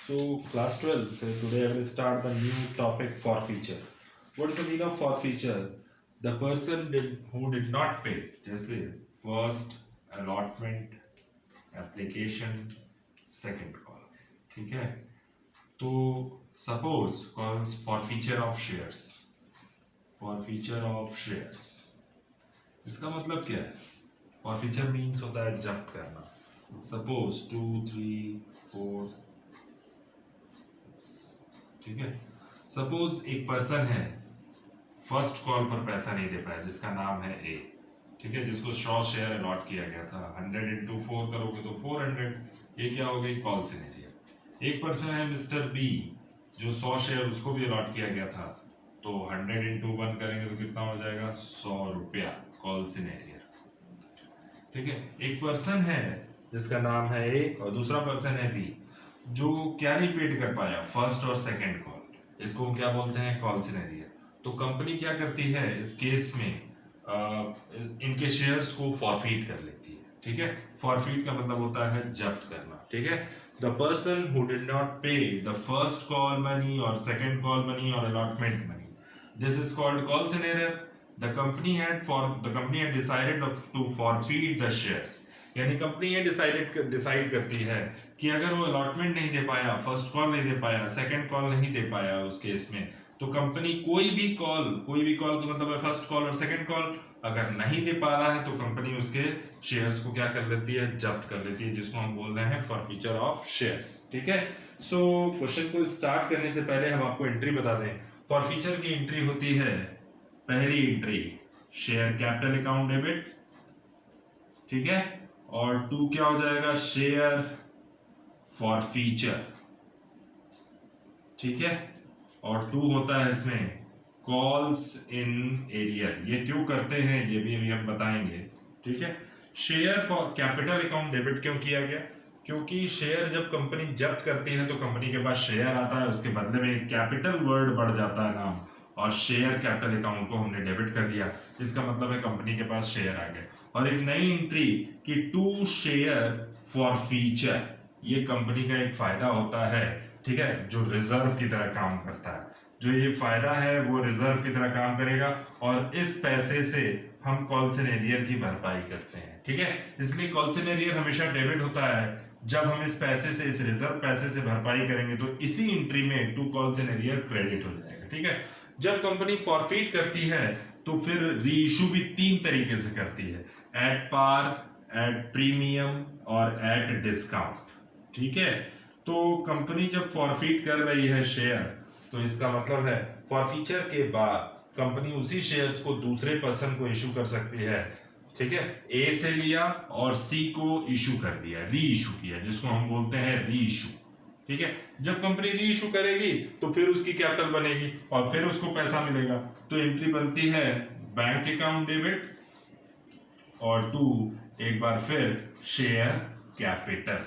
So, class 12, today I will start the new topic forfeiture. What is the meaning of forfeiture? The person who did not pay, जैसे first allotment, application, second call, ठीक है? तो suppose calls forfeiture of shares, forfeiture of shares. इसका मतलब क्या है? Forfeiture means होता है जब्त करना. Suppose 2, 3, 4, ठीक है. सपोज एक पर्सन है, फर्स्ट कॉल पर पैसा नहीं दे पाया, जिसका नाम है ए, ठीक है, जिसको 100 शेयर अलॉट किया गया था. 100 इंटू 4 करोगे तो 400. ये क्या हो गई? Call scenario. एक पर्सन है मिस्टर बी, जो 100 शेयर उसको भी अलॉट किया गया था, तो 100 इंटू 1 करेंगे तो कितना हो जाएगा? 100 रुपया. Call scenario. ठीक है. एक पर्सन है जिसका नाम है ए और दूसरा पर्सन है बी, जो क्या नहीं पेड कर पाया, फर्स्ट और सेकंड कॉल. इसको हम क्या बोलते हैं? Call scenario. तो कंपनी क्या करती है इस केस में? इनके शेयर्स को फॉरफीट कर लेती है. ठीक है. फॉरफीट का मतलब होता है जब्त करना. ठीक है. The person who did not पे द फर्स्ट कॉल मनी और सेकंड कॉल मनी और allotment money, this is called call scenario. The company had decided to forfeit the shares. यानी कंपनी ये डिसाइड करती है कि अगर वो अलॉटमेंट नहीं दे पाया, फर्स्ट कॉल नहीं दे पाया, सेकंड कॉल नहीं दे पाया उस केस में, तो कंपनी कोई भी कॉल का मतलब है फर्स्ट कॉल और सेकंड कॉल, अगर नहीं दे पा रहा है तो कंपनी उसके शेयर्स को क्या कर लेती है? जब्त कर लेती है, जिसको हम बोल रहे हैं फॉरफीचर ऑफ शेयर्स. ठीक है. सो क्वेश्चन को स्टार्ट करने से पहले हम आपको एंट्री बता दें. फॉरफीचर की एंट्री होती है, पहली entry share capital account debit, ठीक है, और 2 क्या हो जाएगा? Share forfeiture. ठीक है. और 2 होता है इसमें कॉल्स इन एरियर. ये क्यों करते हैं ये भी अभी हम बताएंगे. ठीक है. Share for capital account debit क्यों किया गया? क्योंकि शेयर जब कंपनी जब्त करती है तो कंपनी के पास शेयर आता है, उसके बदले में कैपिटल वर्ड बढ़ जाता है नाम, और शेयर कैपिटल अकाउंट को हमने डेबिट कर दिया. इसका मतलब है कंपनी के पास शेयर आ गए. और एक नई एंट्री कि 2 शेयर फॉरफीचर. ये कंपनी का एक फायदा होता है, ठीक है, जो रिजर्व की तरह काम करता है. जो ये फायदा है वो रिजर्व की तरह काम करेगा, और इस पैसे से हम कॉल सिनेरियर की भरपाई करते हैं. ठीक है. इसलिए कॉल सिनेरियर हमेशा डेबिट होता है. जब हम इस पैसे से, इस रिजर्व पैसे से भरपाई करेंगे तो इसी एंट्री में 2 कॉल सिनेरियर क्रेडिट हो जाएगा. ठीक है. जब कंपनी फॉरफीट करती है तो फिर रीइशू भी 3 तरीके से करती है, एट पार, एट प्रीमियम और एट डिस्काउंट. ठीक है. तो कंपनी जब फॉरफीट कर रही है शेयर, तो इसका मतलब है फॉरफीचर के बाद कंपनी उसी शेयर्स को दूसरे पर्सन को इशू कर सकती है. ठीक है. ए से लिया और सी को इशू कर दिया, री इशू किया, जिसको हम बोलते हैं री इशू. ठीक है. जब कंपनी री इशू करेगी तो फिर उसकी कैपिटल बनेगी और फिर उसको पैसा मिलेगा. तो एंट्री बनती है बैंक अकाउंट डेबिट और 2 एक बार फिर शेयर कैपिटल.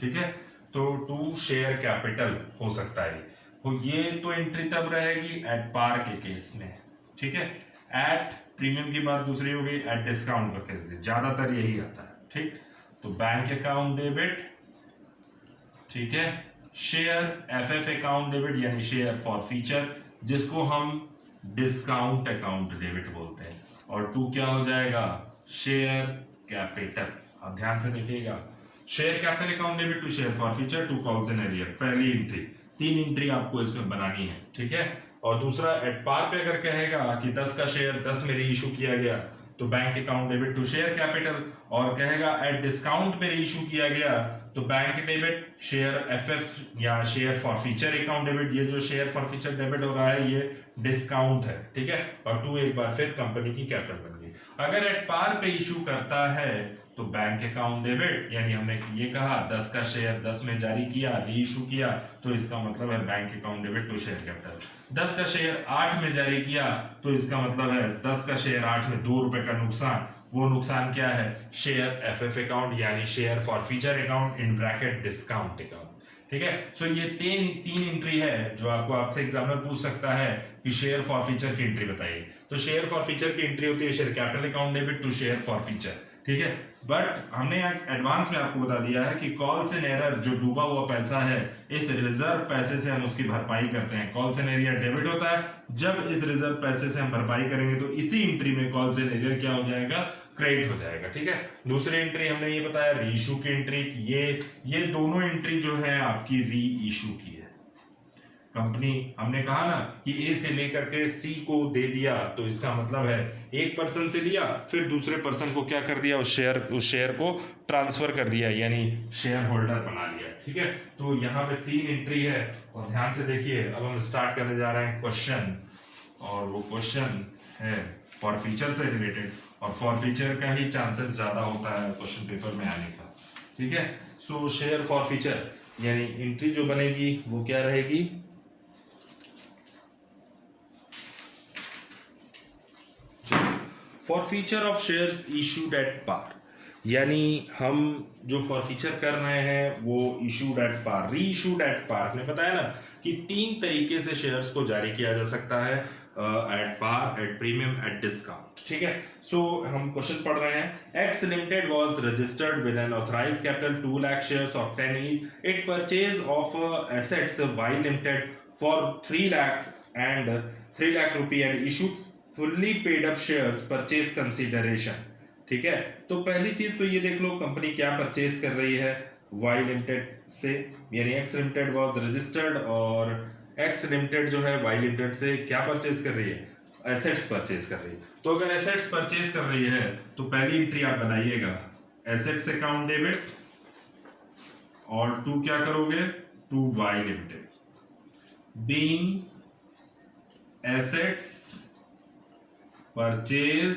ठीक है. तो 2 शेयर कैपिटल हो सकता है. तो ये तो एंट्री तब रहेगी एट पार के केस में. ठीक है. एट प्रीमियम की बात दूसरी हो गई, एट डिस्काउंट का केस ज्यादातर यही आता है. ठीक. तो बैंक अकाउंट डेबिट, ठीक है, शेयर एफएफ अकाउंट डेबिट यानी शेयर फॉरफीचर, जिसको हम डिस्काउंट अकाउंट डेबिट बोलते हैं, और 2 क्या हो जाएगा? Share capital. अब ध्यान से देखिएगा, share capital account debit to share forfeiture to calls in arrear. पहली एंट्री. 3 एंट्री आपको इसमें बनानी है. ठीक है. और दूसरा एट पार पे अगर कहेगा कि 10 का शेयर 10 में री इशू किया गया तो bank account debit to share capital, और कहेगा एट डिस्काउंट पे री इशू किया गया तो बैंक डेबिट शेयर एफएफ या शेयर फॉरफीचर अकाउंट डेबिट. ये जो शेयर फॉरफीचर डेबिट हो रहा है ये डिस्काउंट है. ठीक है. और 2 एक बार फिर कंपनी की कैपिटल बन गई. अगर एट पार पे इशू करता है तो बैंक अकाउंट डेबिट, यानी हमने ये कहा 10 का शेयर 10 में जारी किया, री इशू किया, तो इसका मतलब है bank account debit to share capital. 10 का शेयर 8 में जारी किया तो इसका मतलब है 10 का शेयर 8 में 2 रुपए का नुकसान. वो नुकसान क्या है? शेयर एफएफ अकाउंट यानी share forfeiture account in bracket discount account. ठीक है. सो ये तीन एंट्री है जो आपसे एग्जामिनर पूछ सकता है कि शेयर फॉरफीचर की एंट्री बताइए. तो शेयर फॉरफीचर की एंट्री होती है share capital account debit to share forfeiture. ठीक है। बट हमने एडवांस में आपको बता दिया है कि कॉल्स इन एरर जो डूबा हुआ पैसा है, इस रिजर्व पैसे से हम उसकी भरपाई करते हैं। कॉल्स इन एरियर डेबिट होता है, जब इस रिजर्व पैसे से हम भरपाई करेंगे तो इसी एंट्री में कॉल्स इन एरियर क्या हो जाएगा, क्रेडिट हो जाएगा। ठीक है। दूसरी एंट्री हमने ये बताया री इशू की एंट्री, ये दोनों एंट्री जो है आपकी री इशू की है। कंपनी हमने कहा ना कि ए से लेकर के सी को दे दिया, तो इसका मतलब है एक पर्सन से लिया, फिर दूसरे पर्सन को क्या कर दिया, उस शेयर को ट्रांसफर कर दिया, यानी शेयर होल्डर बना लिया। ठीक है। तो यहाँ पे 3 एंट्री है और ध्यान से देखिए। अब हम स्टार्ट करने जा रहे हैं क्वेश्चन, और वो क्वेश्चन है फॉरफीचर से रिलेटेड, और फॉरफीचर का ही चांसेस ज्यादा होता है क्वेश्चन पेपर में आने का। ठीक है। सो शेयर फॉरफीचर यानी एंट्री जो बनेगी वो क्या रहेगी, forfeiture of shares issued at par, यानी हम जो फॉरफीचर कर रहे हैं वो इशूड एट पार, री इशूड एट पार। हमने बताया ना कि 3 तरीके से शेयर्स को जारी किया जा सकता है, at par, at premium, at discount. ठीक है। सो हम क्वेश्चन पढ़ रहे हैं। X limited was registered with an authorised capital 2 lakh shares of 10 each. It purchase of assets Y limited for 3 lakh and 3 lakh rupee and issued fully paid up shares purchase consideration. ठीक है। तो पहली चीज तो ये देख लो कंपनी क्या परचेज कर रही है वाई लिमिटेड से, यानी एक्स लिमिटेड वाज रजिस्टर्ड, और एक्स लिमिटेड जो है वाई लिमिटेड से क्या परचेज कर रही है, एसेट्स परचेज कर रही है। तो अगर एसेट्स परचेज कर रही है तो पहली एंट्री आप बनाइएगा एसेट्स अकाउंट डेबिट, और टू क्या करोगे, to Y limited being assets purchase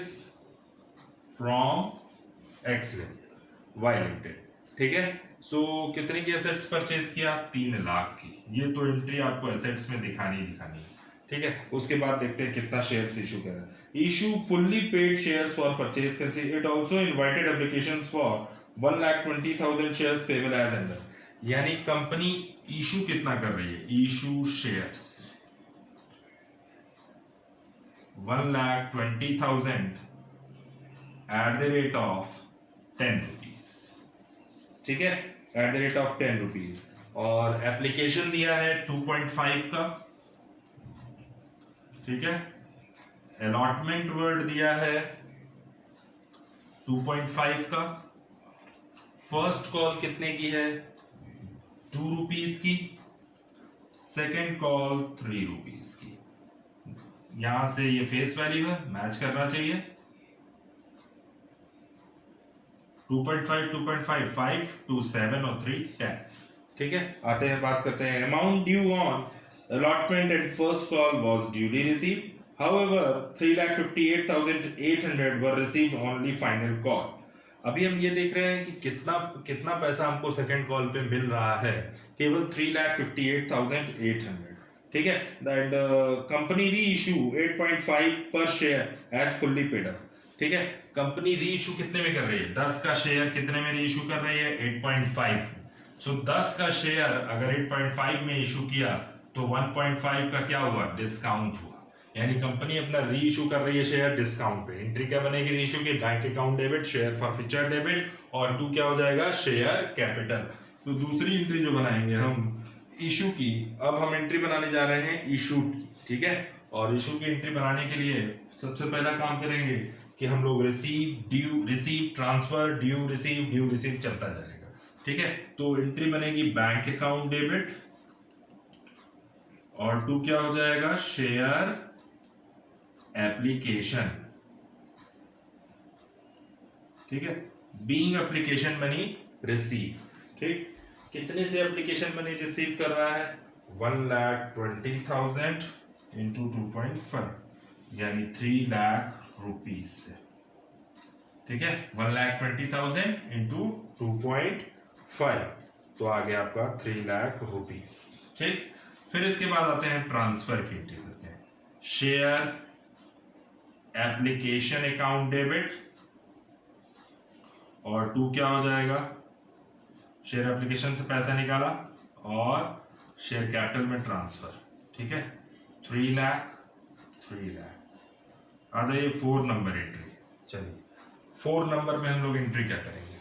from X limited Y limited. ठीक है। सो कितने की एसेट्स परचेज किया, 3 लाख की। ये तो एंट्री आपको एसेट्स में दिखानी है। ठीक है। उसके बाद देखते हैं कितना शेयर्स इशू करा। Issue fully paid shares for purchase consider, it also invited applications for 1,20,000 shares payable as under, यानी कंपनी इशू कितना कर रही है, issue shares 1,20,000 at the rate of 10 rupees। ठीक है, at the rate of 10 rupees। और application दिया है 2.5 का। ठीक है। अलॉटमेंट वर्ड दिया है 2.5 का। फर्स्ट कॉल कितने की है, 2 रुपीज की। सेकेंड कॉल 3 रुपीज की। यहां से ये फेस वैल्यू है, मैच करना चाहिए। 2.5 2.5 5 2 7 और 3 10। ठीक है। आते हैं, बात करते हैं amount due on allotment and first call was duly received, however 3,58,800 were received only final call. अभी हम ये देख रहे हैं कि कितना पैसा हमको सेकंड कॉल पे मिल रहा है, केवल 3,58,800। ठीक है। दैट कंपनी री इशू 8.5 पर share as fully paid up. ठीक है। कंपनी री इशू कितने में कर रही है, 10 का शेयर कितने में री इशू कर रही है, 8.5। सो 10 का शेयर अगर 8.5 में इशू किया तो 1.5 का क्या हुआ, डिस्काउंट हुआ, यानी कंपनी अपना री इशू कर रही है शेयर डिस्काउंट पे। एंट्री क्या बनेगी री इशू की, bank account debit, share forfeiture debit, और टू क्या हो जाएगा, शेयर कैपिटल। तो दूसरी एंट्री जो बनाएंगे हम इशू की, अब हम एंट्री बनाने जा रहे हैं इशू की। ठीक है। और इशू की एंट्री बनाने के लिए सबसे पहला काम करेंगे कि हम लोग receive due receive transfer due receive चलता जाएगा। ठीक है। तो एंट्री बनेगी बैंक अकाउंट डेबिट, और टू क्या हो जाएगा, शेयर एप्लीकेशन। ठीक है। Being application money receive. ठीक। कितने से एप्लीकेशन मनी रिसीव कर रहा है, 1,20,000 इंटू 2.5, यानी 3 लाख रुपीज से। ठीक है। 1,20,000 इंटू 2.5, तो आ गया आपका 3 लाख रुपीज। ठीक। फिर इसके बाद आते हैं ट्रांसफर की एंट्री करते हैं, शेयर एप्लीकेशन अकाउंट डेबिट, और टू क्या हो जाएगा, शेयर एप्लीकेशन से पैसा निकाला और शेयर कैपिटल में ट्रांसफर। ठीक है। 3 लाख आ जाइए 4 नंबर एंट्री। चलिए 4 नंबर में हम लोग एंट्री क्या करेंगे,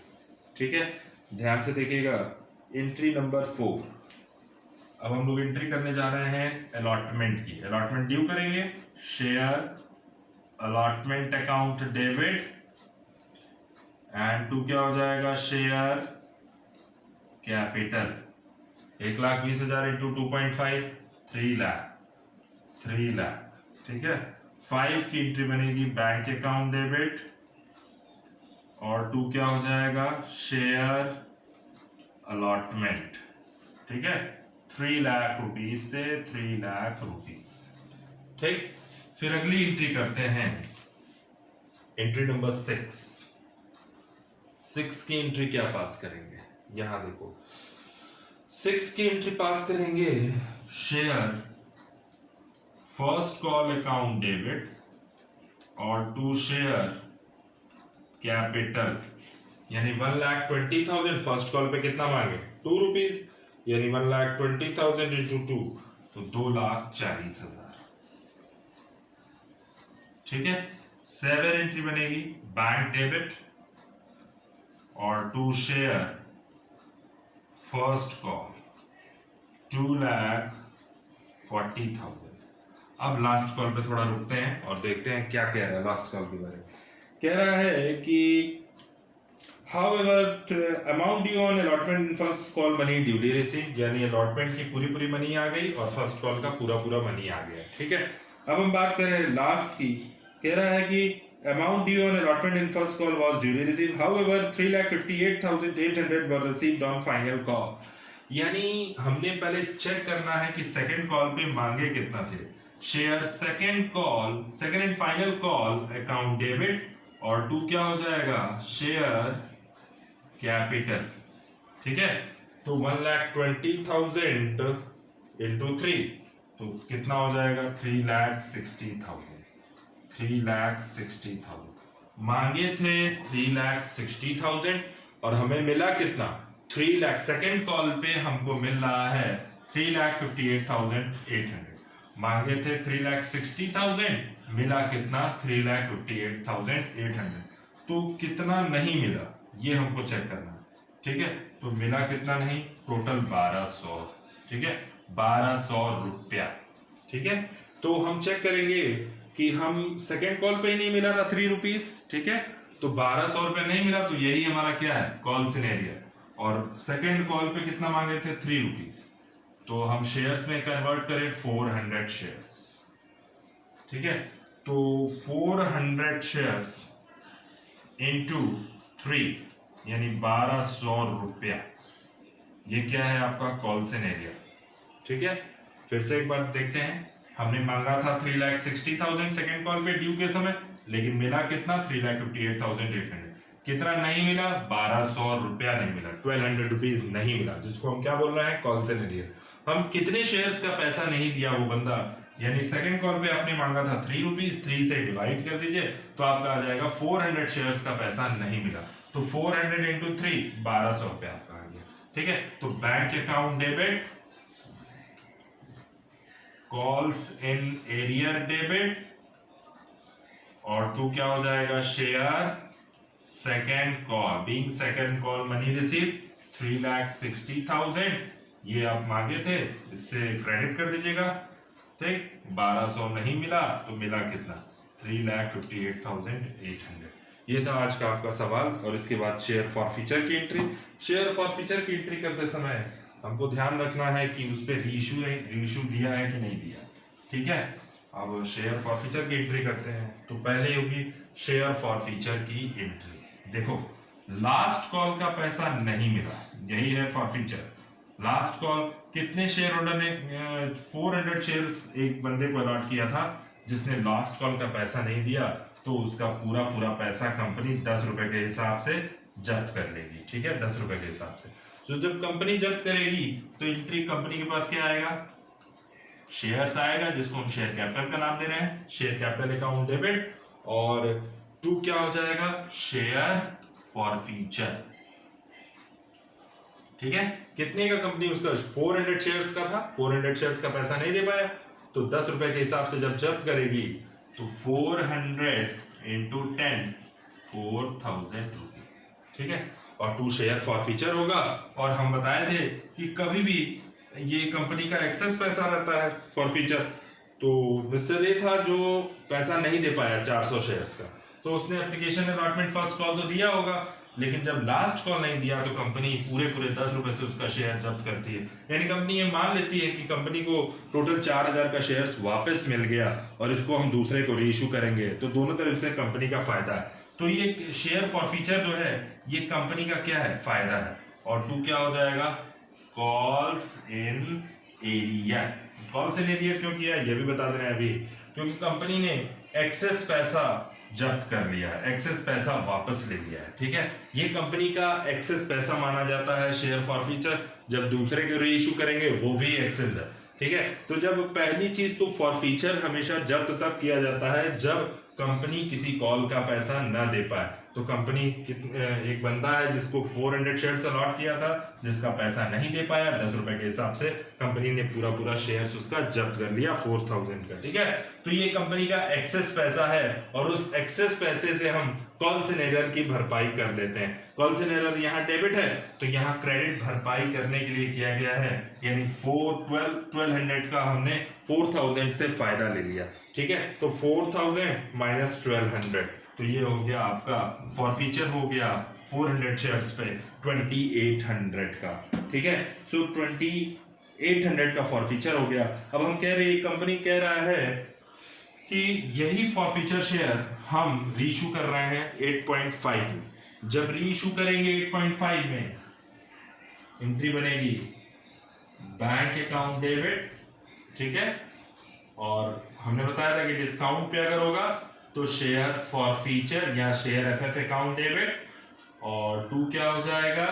ठीक है, ध्यान से देखिएगा। एंट्री नंबर 4, अब हम लोग एंट्री करने जा रहे हैं अलॉटमेंट की। अलॉटमेंट ड्यू करेंगे, share allotment account debit and to क्या हो जाएगा, शेयर कैपिटल। 1,20,000 इंटू 2.5, 3 लाख, ठीक है। 5 की एंट्री बनेगी बैंक अकाउंट डेबिट और 2 क्या हो जाएगा, शेयर अलॉटमेंट, ठीक है। 3 लाख रुपीज से 3 लाख रुपीज, ठीक। फिर अगली एंट्री करते हैं, एंट्री नंबर 6। 6 की एंट्री क्या पास करेंगे, यहां देखो 6 की एंट्री पास करेंगे, share first call account debit और 2 शेयर कैपिटल, यानी 1,20,000। फर्स्ट कॉल पे कितना मांगे, 2 रुपीज, यानी 1,20,000 इंटू 2 तो 2,40,000, ठीक है। 7 एंट्री बनेगी बैंक डेबिट और 2 शेयर फर्स्ट कॉल 2,40,000। अब लास्ट कॉल पे थोड़ा रुकते हैं और देखते हैं क्या कह रहा है लास्ट कॉल के बारे में। कह रहा है कि however amount due on allotment first call money duly received, यानी अलॉटमेंट की पूरी मनी आ गई और फर्स्ट कॉल का पूरा मनी आ गया, ठीक है। अब हम बात करें लास्ट की, कह रहा है कि amount due on allotment in first call was duly received, however 3,58,800 were received on final call, यानी हमने पहले चेक करना है कि सेकंड कॉल पे मांगे कितना थे। Share second and final call account debit और 2 क्या हो जाएगा, शेयर कैपिटल, ठीक है। तो 1,20,000 इंटू 3 तो कितना हो जाएगा, 3,60,000। 3,60,000 मांगे थे, 3,60,000 और हमें मिला कितना, 3 लाख। सेकेंड कॉल पे हमको मिल रहा है 3,58,800। मांगे थे 3,60,000, मिला कितना, 3,58,800। तो कितना नहीं मिला ये हमको चेक करना है, ठीक है। तो मिला कितना नहीं, टोटल 1,200, ठीक है, 1,200 रुपया, ठीक है। तो हम चेक करेंगे कि हम सेकेंड कॉल पे ही नहीं मिला था 3 रुपीज, ठीक है। तो 1,200 रुपया नहीं मिला, तो यही हमारा क्या है, कॉल सिनेरियो। और सेकेंड कॉल पे कितना मांगे थे, 3 रुपीज, तो हम शेयर्स में कन्वर्ट करें 400 शेयर्स, ठीक है। तो 400 शेयर्स इंटू 3 यानी 1,200 रुपया, ये क्या है आपका कॉल सिनेरियो, ठीक है। फिर से एक बार देखते हैं, हमने मांगा था 3,60,000 सेकेंड कॉल पे ड्यू के समय, लेकिन मिला कितना, 3,58,800। कितना नहीं मिला, 1,200 रुपया नहीं मिला, 1,200 रुपीज नहीं मिला, जिसको हम क्या बोल रहे हैं, कॉल सिनेरियो। हम कितने शेयर्स का पैसा नहीं दिया वो बंदा, यानी सेकंड कॉल पे आपने मांगा था 3 रुपीज, 3 से डिवाइड कर दीजिए तो आपका आ जाएगा 400 शेयर्स का पैसा नहीं मिला। तो 400 इंटू 3 1,200 रुपया आपका आ गया, ठीक है। तो bank account debit, calls in arrear debit और 2 क्या हो जाएगा, share second call, being second call money receive 3,60,000, ये आप मांगे थे, इससे क्रेडिट कर दीजिएगा, ठीक। 1,200 नहीं मिला तो मिला कितना, 3,58,800। ये था आज का आपका सवाल। और इसके बाद शेयर फॉर फीचर की एंट्री। शेयर फॉर फीचर की एंट्री करते समय हमको ध्यान रखना है कि उस पर रीइश्यू दिया है कि नहीं दिया, ठीक है। अब शेयर फॉर फीचर की एंट्री करते हैं, तो पहले होगी शेयर फॉर फीचर की एंट्री। देखो लास्ट कॉल का पैसा नहीं मिला, यही है फॉर फीचर। लास्ट कॉल कितने शेयर होल्डर ने 400 शेयर्स एक बंदे को अलॉट किया था, जिसने लास्ट कॉल का पैसा नहीं दिया, तो उसका पूरा पैसा कंपनी 10 रुपए के हिसाब से जब्त कर लेगी, ठीक है, 10 रुपए के हिसाब से। तो जब कंपनी जब्त करेगी तो एंट्री कंपनी के पास क्या आएगा, शेयर्स आएगा, जिसको हम शेयर कैपिटल का नाम दे रहे हैं, शेयर कैपिटल अकाउंट डेबिट, और 2 क्या हो जाएगा, शेयर फॉर फीचर, ठीक है। कितने का कंपनी उसका 400 शेयर्स का था, 400 शेयर्स का पैसा नहीं दे पाया, तो 10 रुपए के हिसाब से जब जब्त करेगी तो 400 इंटू 10 4,000 रुपये, ठीक है। और 2 शेयर फॉरफीचर होगा, और हम बताए थे कि कभी भी ये कंपनी का एक्सेस पैसा रहता है फॉरफीचर। तो मिस्टर ए था जो पैसा नहीं दे पाया 400 शेयर्स का, तो उसने एप्लीकेशन अलॉटमेंट फर्स्ट कॉल तो दिया होगा, लेकिन जब लास्ट कॉल नहीं दिया तो कंपनी पूरे 10 रुपए से उसका शेयर जब्त करती है। यानी कंपनी ये मान लेती है कि कंपनी को टोटल 4,000 का शेयर्स वापस मिल गया और इसको हम दूसरे को रीइश्यू करेंगे, तो दोनों तरफ से कंपनी का फायदा है। तो ये शेयर फॉरफीचर जो है ये कंपनी का क्या है, फायदा है। और 2 क्या हो जाएगा, calls in area. Calls in area क्यों किया ये भी बता दे रहे हैं अभी, क्योंकि कंपनी ने एक्सेस पैसा जब्त कर लिया है, एक्सेस पैसा वापस ले लिया है, ठीक है। ये कंपनी का एक्सेस पैसा माना जाता है शेयर फॉरफीचर। जब दूसरे को रीइश्यू करेंगे वो भी एक्सेस है, ठीक है। तो जब पहली चीज तो फॉरफीचर हमेशा जब्त तब किया जाता है जब कंपनी किसी कॉल का पैसा न दे पाए। तो कंपनी एक बंदा है जिसको 400 शेयर्स अलॉट किया था, जिसका पैसा नहीं दे पाया, 10 रुपए के हिसाब से कंपनी ने पूरा शेयर्स उसका जब्त कर लिया 4,000 का, ठीक है। तो ये कंपनी का एक्सेस पैसा है, और उस एक्सेस पैसे से हम कॉल्स इन एरर की भरपाई कर लेते हैं। कॉल्स इन एरर यहाँ डेबिट है, तो यहाँ क्रेडिट भरपाई करने के लिए किया गया है, यानी 1200 का हमने 4,000 से फायदा ले लिया, ठीक है। तो 4,000 माइनस 1200, तो ये हो गया आपका फॉरफीचर हो गया 400 शेयर्स पे 2,800 का, ठीक है। सो 2,800 का फॉरफीचर हो गया। अब हम कह रहे हैं, कंपनी कह रहा है कि यही फॉरफीचर शेयर हम रीइश्यू कर रहे हैं 8.5 में। जब रीइश्यू करेंगे 8.5 में एंट्री बनेगी बैंक अकाउंट डेबिट, ठीक है। और हमने बताया था कि डिस्काउंट पे अगर होगा तो शेयर फॉरफीचर या शेयर एफएफ अकाउंट डेबिट, और 2 क्या हो जाएगा,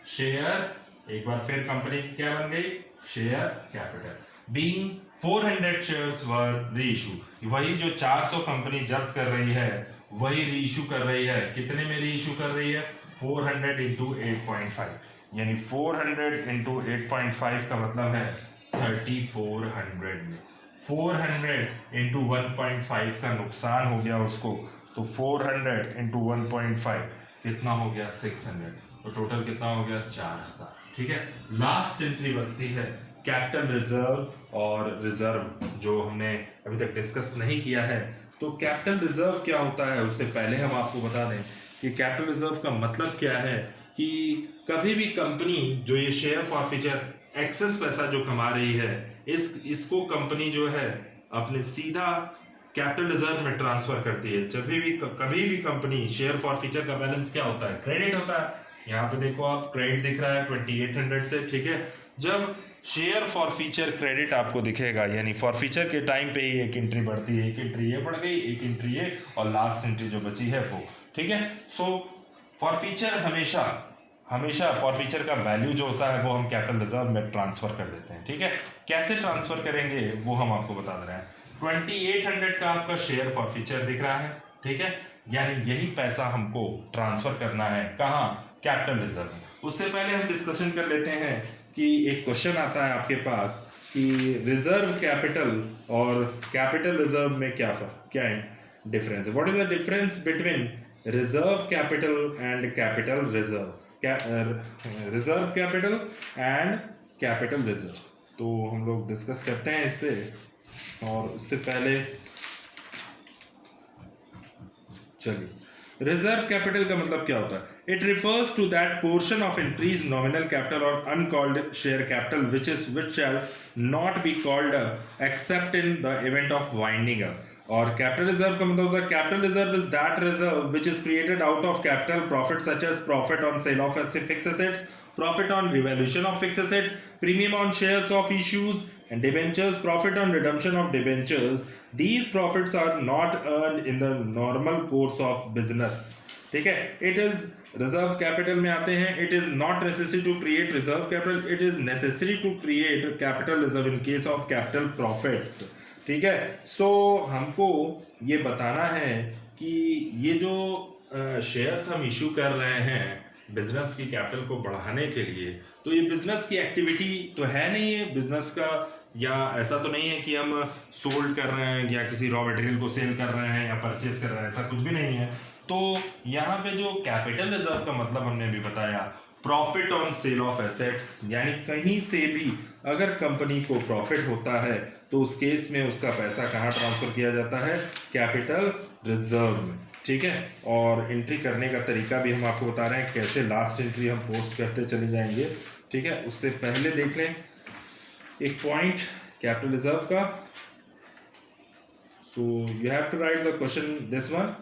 शेयर, एक बार फिर कंपनी की क्या बन गई, शेयर कैपिटल। बीइंग 400 शेयर्स वर रीइश्यू, वही जो 400 कंपनी जब्त कर रही है वही रीइश्यू कर रही है। कितने में रीइश्यू कर रही है, 400 इंटू 8.5, यानी 400 इंटू 8.5 का मतलब है 3,400 में। 400 इंटू 1.5 का नुकसान हो गया उसको, तो 400 इंटू 1.5 कितना हो गया, 600, तो टोटल कितना हो गया, 4,000, ठीक है। लास्ट एंट्री बचती है कैपिटल रिजर्व और रिजर्व, जो हमने अभी तक डिस्कस नहीं किया है। तो कैपिटल रिजर्व क्या होता है, उससे पहले हम आपको बता दें कि कैपिटल रिजर्व का मतलब क्या है, कि कभी भी कंपनी जो ये शेयर फॉरफीचर एक्सेस पैसा जो कमा रही है, इसको कंपनी जो है अपने सीधा कैपिटल रिजर्व में ट्रांसफर करती है। जब भी कभी भी कंपनी, शेयर फॉरफीचर का बैलेंस क्या होता है, क्रेडिट होता है। यहाँ पे देखो आप, क्रेडिट दिख रहा है 2,800 से, ठीक है। जब शेयर फॉरफीचर क्रेडिट आपको दिखेगा, यानी फॉरफीचर के टाइम पे ही एक एंट्री बढ़ती है, एक एंट्री ये बढ़ गई, एक एंट्री ये, और लास्ट एंट्री जो बची है वो, ठीक है। सो फॉरफीचर हमेशा फॉरफीचर का वैल्यू जो होता है वो हम कैपिटल रिजर्व में ट्रांसफर कर देते हैं, ठीक है। कैसे ट्रांसफर करेंगे वो हम आपको बता दे रहे हैं। 2,800 का आपका शेयर फॉरफीचर दिख रहा है, ठीक है, यानी यही पैसा हमको ट्रांसफर करना है, कहाँ, कैपिटल रिजर्व में। उससे पहले हम डिस्कशन कर लेते हैं कि एक क्वेश्चन आता है आपके पास कि रिजर्व कैपिटल और कैपिटल रिजर्व में क्या डिफरेंस है, what is the difference between reserve capital and capital reserve, reserve capital and capital reserve. तो हम लोग डिस्कस करते हैं इस पे, और उससे पहले चलिए, रिजर्व कैपिटल का मतलब क्या होता है, it refers to that portion of increase nominal capital और uncalled share capital which shall not be called except in the event of winding up. और कैपिटल रिजर्व का मतलब होता है, capital reserve is that reserve which is created out of capital profit such as profit on sale of fixed assets, profit on revaluation of fixed assets, premium on shares of issues and debentures, profit on redemption of debentures. These profits are not earned in the normal course of business. ठीक है, it is reserve capital में आते हैं. It is not necessary to create reserve capital. It is necessary to create capital reserve in case of capital profits. ठीक है, so हमको ये बताना है कि ये जो शेयर्स हम इशू कर रहे हैं बिजनेस की कैपिटल को बढ़ाने के लिए, तो ये बिजनेस की एक्टिविटी तो है नहीं है बिजनेस का, या ऐसा तो नहीं है कि हम सोल्ड कर रहे हैं या किसी रॉ मटेरियल को सेल कर रहे हैं या परचेज कर रहे हैं, ऐसा कुछ भी नहीं है। तो यहाँ पे जो कैपिटल रिजर्व का मतलब हमने अभी बताया, profit on sale of assets, यानी कहीं से भी अगर कंपनी को प्रॉफिट होता है तो उस केस में उसका पैसा कहाँ ट्रांसफर किया जाता है, कैपिटल रिजर्व में। ठीक है, और एंट्री करने का तरीका भी हम आपको बता रहे हैं, कैसे लास्ट एंट्री हम पोस्ट करते चले जाएंगे। ठीक है, उससे पहले देख लें एक पॉइंट कैपिटल रिजर्व का। So you have to write the question this one.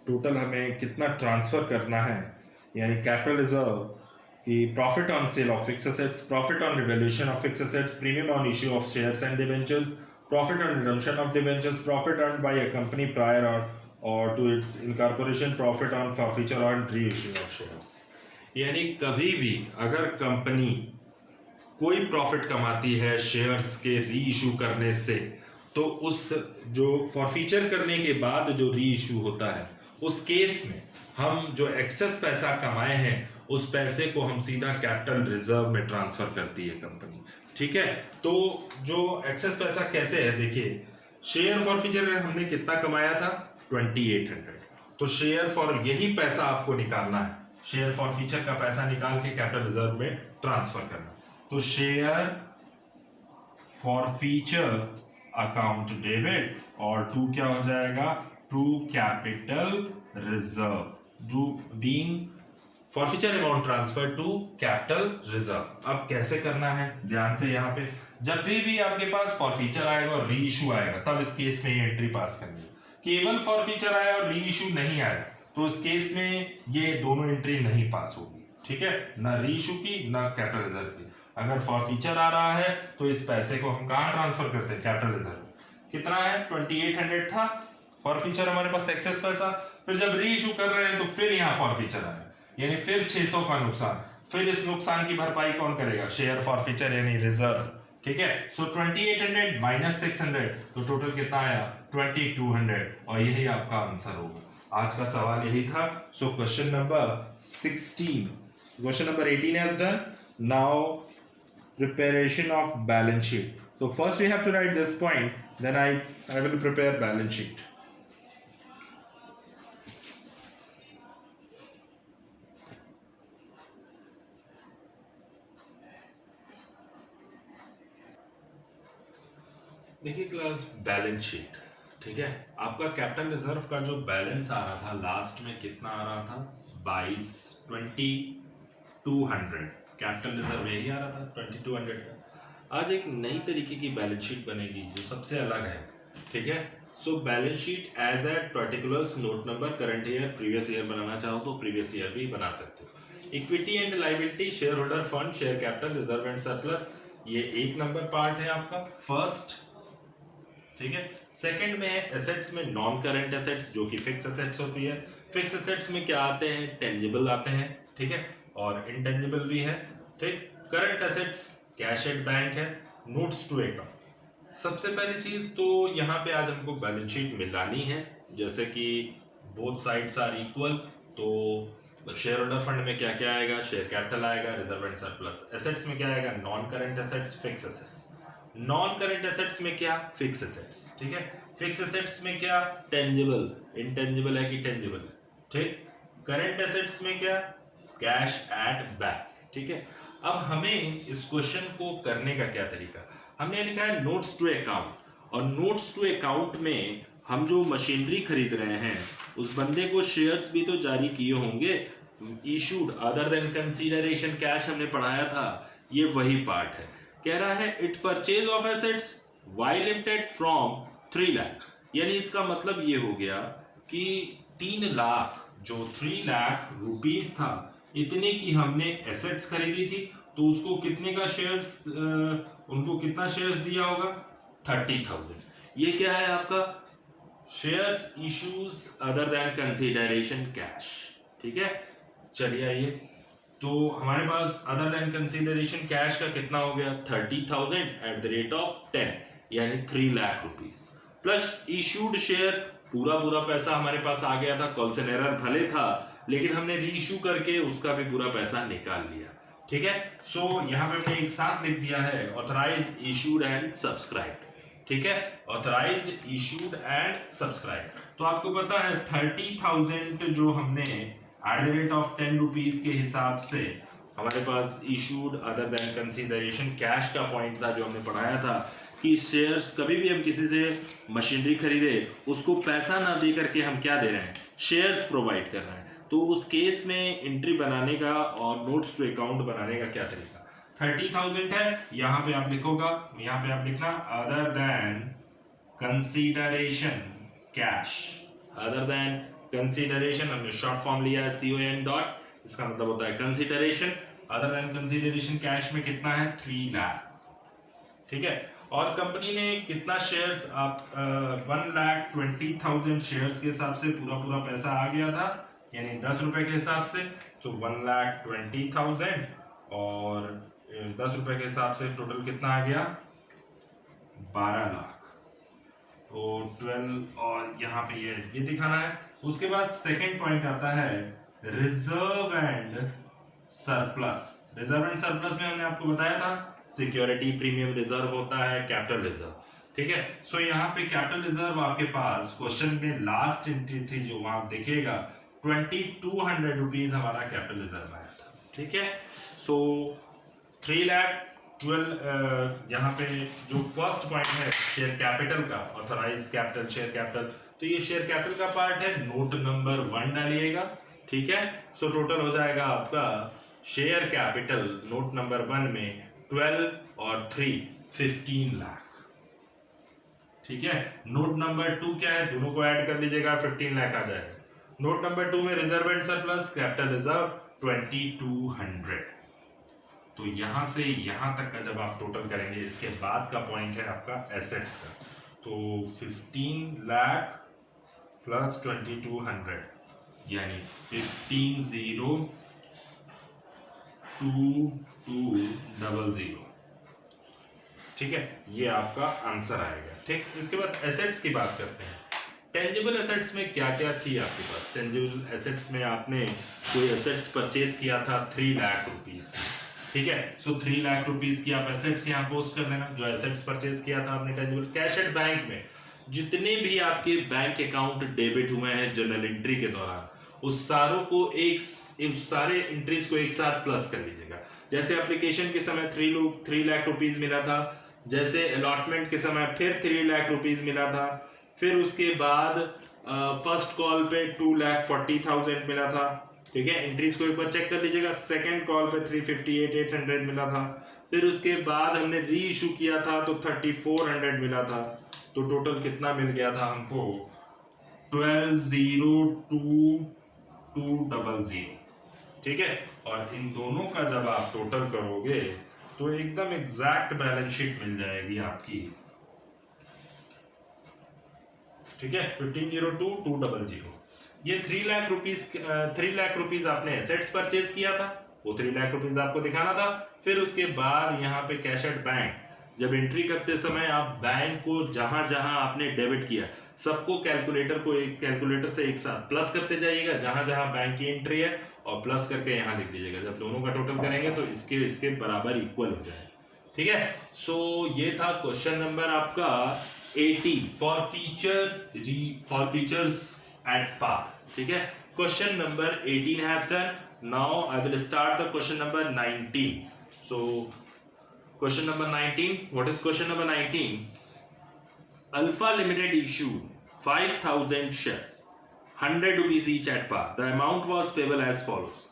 Total हमें कितना ट्रांसफर करना है, यानी कैपिटल रिजर्व की profit on sale of fix assets, profit on revaluation of fix assets, premium on issue of shares and debentures, profit on redemption of debentures, profit earned by a company prior और to its incorporation, profit on forfeiture on reissue of shares. यानी कभी भी अगर company कोई profit कमाती है shares के री इशू करने से, तो उस जो फॉरफीचर करने के बाद जो री इशू होता है, उस केस में हम जो एक्सेस पैसा कमाए हैं उस पैसे को हम सीधा कैपिटल रिजर्व में ट्रांसफर करती है कंपनी। ठीक है, तो जो एक्सेस पैसा कैसे है, देखिए शेयर फॉरफीचर में हमने कितना कमाया था, 2800, तो शेयर फॉर यही पैसा आपको निकालना है, शेयर फॉरफीचर का पैसा निकाल के कैपिटल रिजर्व में ट्रांसफर करना। तो शेयर फॉरफीचर अकाउंट डेबिट और टू क्या हो जाएगा, to capital reserve, to being forfeiture amount transfer to capital reserve. अब कैसे करना है, ध्यान से यहाँ पे जब भी आपके पास फॉरफीचर आएगा और री इशू आएगा, तब इस केस में ये एंट्री पास करनी है। केवल फॉरफीचर आया और री इशू नहीं आया, तो इस केस में ये दोनों एंट्री नहीं पास होगी। ठीक है, ना री इशू की ना कैपिटल रिजर्व की। अगर फॉरफीचर आ रहा है तो इस पैसे को हम कहाँ ट्रांसफर करते हैं, कैपिटल रिजर्व। कितना है, 2800 था फॉरफीचर हमारे पास एक्सेस पैसा, फिर जब री इशू कर रहे हैं तो फिर यहाँ फॉरफीचर आया, यानी फिर 600 का नुकसान, फिर इस नुकसान की भरपाई कौन करेगा, शेयर फॉरफीचर यानी रिजर्व। ठीक है, सो 2800 माइनस 600, तो टोटल कितना आया, 2200, और यही आपका आंसर होगा। आज का सवाल यही था। सो question number 16, question number 18 has done. Now preparation of balance sheet. So first we have to write this point, then I will prepare balance sheet. देखिए क्लास, बैलेंस शीट। ठीक है, आपका कैपिटल रिजर्व का जो बैलेंस आ रहा था last में कितना आ रहा था, 2200 कैपिटल रिजर्व यही आ रहा था 2200 का। आज एक नई तरीके की बैलेंस शीट बनेगी जो सबसे अलग है। ठीक है, so balance sheet as at particulars, note number, current year, previous year बनाना चाहो तो प्रीवियस ईयर भी बना सकते हो। Equity and liability, share holder fund, share capital, reserve and surplus, ये 1 नंबर पार्ट है आपका फर्स्ट। ठीक है, सेकंड में है एसेट्स में नॉन करंट एसेट्स जो कि फिक्स एसेट्स होती है। फिक्स एसेट्स में क्या आते हैं, टेंजिबल आते हैं। ठीक है, और इंटेंजिबल भी है। ठीक, current assets cash at bank है, नोट्स टू अकाउंट। सबसे पहली चीज तो यहाँ पे आज हमको बैलेंस शीट मिलानी है, जैसे कि बोथ साइड्स आर इक्वल। तो शेयर होल्डर फंड में क्या क्या आएगा, शेयर कैपिटल आएगा, रिजर्व एंड सरप्लस। एसेट्स में क्या आएगा, non current assets, fix assets. Non current assets में क्या, फिक्स एसेट्स। ठीक है, फिक्स एसेट्स में क्या, टेंजिबल, इंटेंजिबल है कि टेंजिबल है। ठीक, करंट एसेट्स में क्या, कैश एट बैंक। ठीक है, अब हमें इस क्वेश्चन को करने का क्या तरीका, हमने लिखा है नोट्स टू अकाउंट, और नोट्स टू अकाउंट में हम जो मशीनरी खरीद रहे हैं उस बंदे को शेयर्स भी तो जारी किए होंगे, issued other than consideration cash हमने पढ़ाया था, ये वही पार्ट है। कह रहा है it purchase of assets Y limited from 3 lakh, यानी इसका मतलब ये हो गया कि 3 लाख जो 3 लाख रुपीस था, इतने की हमने एसेट्स खरीदी थी, तो उसको कितने का शेयर्स, उनको कितना शेयर्स दिया होगा, 30,000। ये क्या है आपका, shares issues other than consideration cash. ठीक है, चलिए आइए, तो हमारे पास अदर देन कंसीडरेशन कैश का कितना हो गया, 30,000 एट द रेट ऑफ 10, यानी 3 lakh rupees plus issued share, पूरा पैसा हमारे पास आ गया था, कॉल्सन एरर भले था लेकिन हमने री इशू करके उसका भी पूरा पैसा निकाल लिया। ठीक है, सो यहाँ पे हमने एक साथ लिख दिया है ऑथराइज्ड, इशूड एंड सब्सक्राइब्ड। ठीक है, ऑथराइज्ड, इशूड एंड सब्सक्राइब। तो आपको पता है 30,000 जो हमने at the rate of 10 rupees के हिसाब से हमारे पास issued other than consideration cash का पॉइंट था जो हमने पढ़ाया था कि शेयर्स कभी भी हम किसी से मशीनरी खरीदे उसको पैसा ना दे करके हम क्या दे रहे हैं, शेयर्स प्रोवाइड कर रहे हैं। तो उस केस में एंट्री बनाने का और नोट्स टू अकाउंट बनाने का क्या तरीका, 30,000 है, यहाँ पे आप लिखोगा, यहाँ पे आप लिखना other than consideration cash, other than consideration, हमने शॉर्ट फॉर्म लिया है CON डॉट, इसका मतलब होता है consideration, other than consideration cash में कितना है 3 लाख। ठीक है, और कंपनी ने कितना शेयर्स, आप 1,20,000 शेयर्स के हिसाब से पूरा पैसा आ गया था, यानी 10 रुपए के हिसाब से, तो 1,20,000 और 10 रुपए के हिसाब से टोटल कितना आ गया 12 लाख। तो 12 और यहाँ पे ये दिखाना है। उसके बाद सेकंड पॉइंट आता है reserve and surplus. Reserve and surplus में हमने आपको बताया था सिक्योरिटी प्रीमियम रिजर्व होता है, कैपिटल रिजर्व। ठीक है, सो यहाँ पे कैपिटल रिजर्व आपके पास क्वेश्चन में लास्ट एंट्री थी जो वहां देखिएगा 2,200 रुपीज हमारा कैपिटल रिजर्व आया था। ठीक है, सो 3,12,000 यहाँ पे जो फर्स्ट पॉइंट है शेयर कैपिटल का, ऑथराइज कैपिटल, शेयर कैपिटल, तो ये शेयर कैपिटल का पार्ट है, नोट नंबर 1 डालिएगा। ठीक है, सो टोटल हो जाएगा आपका शेयर कैपिटल नोट नंबर 1 में 12 और 3 15 लाख। ठीक है, नोट नंबर 2 क्या है, दोनों को ऐड कर लीजिएगा 15 लाख आ जाएगा। नोट नंबर 2 में reserve and surplus, capital reserve 2,200। तो यहां से यहां तक का जब आप टोटल करेंगे, इसके बाद का पॉइंट है आपका एसेट्स का, तो 15 लाख प्लस 2,200 यानी 15,02,200। ठीक है, ये आपका आंसर आएगा। ठीक, इसके बाद एसेट्स की बात करते हैं। टेंजिबल एसेट्स में क्या क्या थी आपके पास, टेंजिबल एसेट्स में आपने कोई एसेट्स परचेज किया था 3 लाख रुपीस की। ठीक है, सो 3 लाख रुपीस की आप एसेट्स यहाँ पोस्ट कर देना, जो एसेट्स परचेज किया था आपने टेंजिबल। कैश एट बैंक में जितने भी आपके बैंक अकाउंट डेबिट हुए हैं जनरल एंट्री के दौरान, उस सारों को उस सारे एंट्रीज को एक साथ प्लस कर लीजिएगा। जैसे एप्लीकेशन के समय 3 लाख रुपीस मिला था, जैसे अलॉटमेंट के समय फिर 3 लाख रुपीस मिला था, फिर उसके बाद फर्स्ट कॉल पे 2,40,000 मिला था। ठीक है, एंट्रीज को एक बार चेक कर लीजिएगा। सेकंड कॉल पे 358,800 मिला था, फिर उसके बाद हमने री इशू किया था तो 3,400 मिला था। तो टोटल कितना मिल गया था हमको 12,02,200। ठीक है, और इन दोनों का जब आप टोटल करोगे तो एकदम एग्जैक्ट बैलेंस शीट मिल जाएगी आपकी। ठीक है, 15,02,200। ये 3 लाख रुपीस आपने एसेट्स परचेज किया था, वो 3 लाख रुपीस आपको दिखाना था। फिर उसके बाद यहाँ पे कैश एट बैंक, जब एंट्री करते समय आप बैंक को जहां जहां आपने डेबिट किया सबको कैलकुलेटर से एक साथ प्लस करते जाइएगा जहां जहां बैंक की एंट्री है, और प्लस करके यहाँ लिख दीजिएगा। जब दोनों का टोटल करेंगे तो इसके बराबर इक्वल हो जाए। ठीक है, सो ये था क्वेश्चन नंबर आपका 18 फॉर फीचर्स एट पार। ठीक है, question number 18 has done. Now I will start the question number 19। So question number 19, what is question number 19? Alpha limited issued 5,000 shares, 100 rupees each at par. The amount was payable as follows.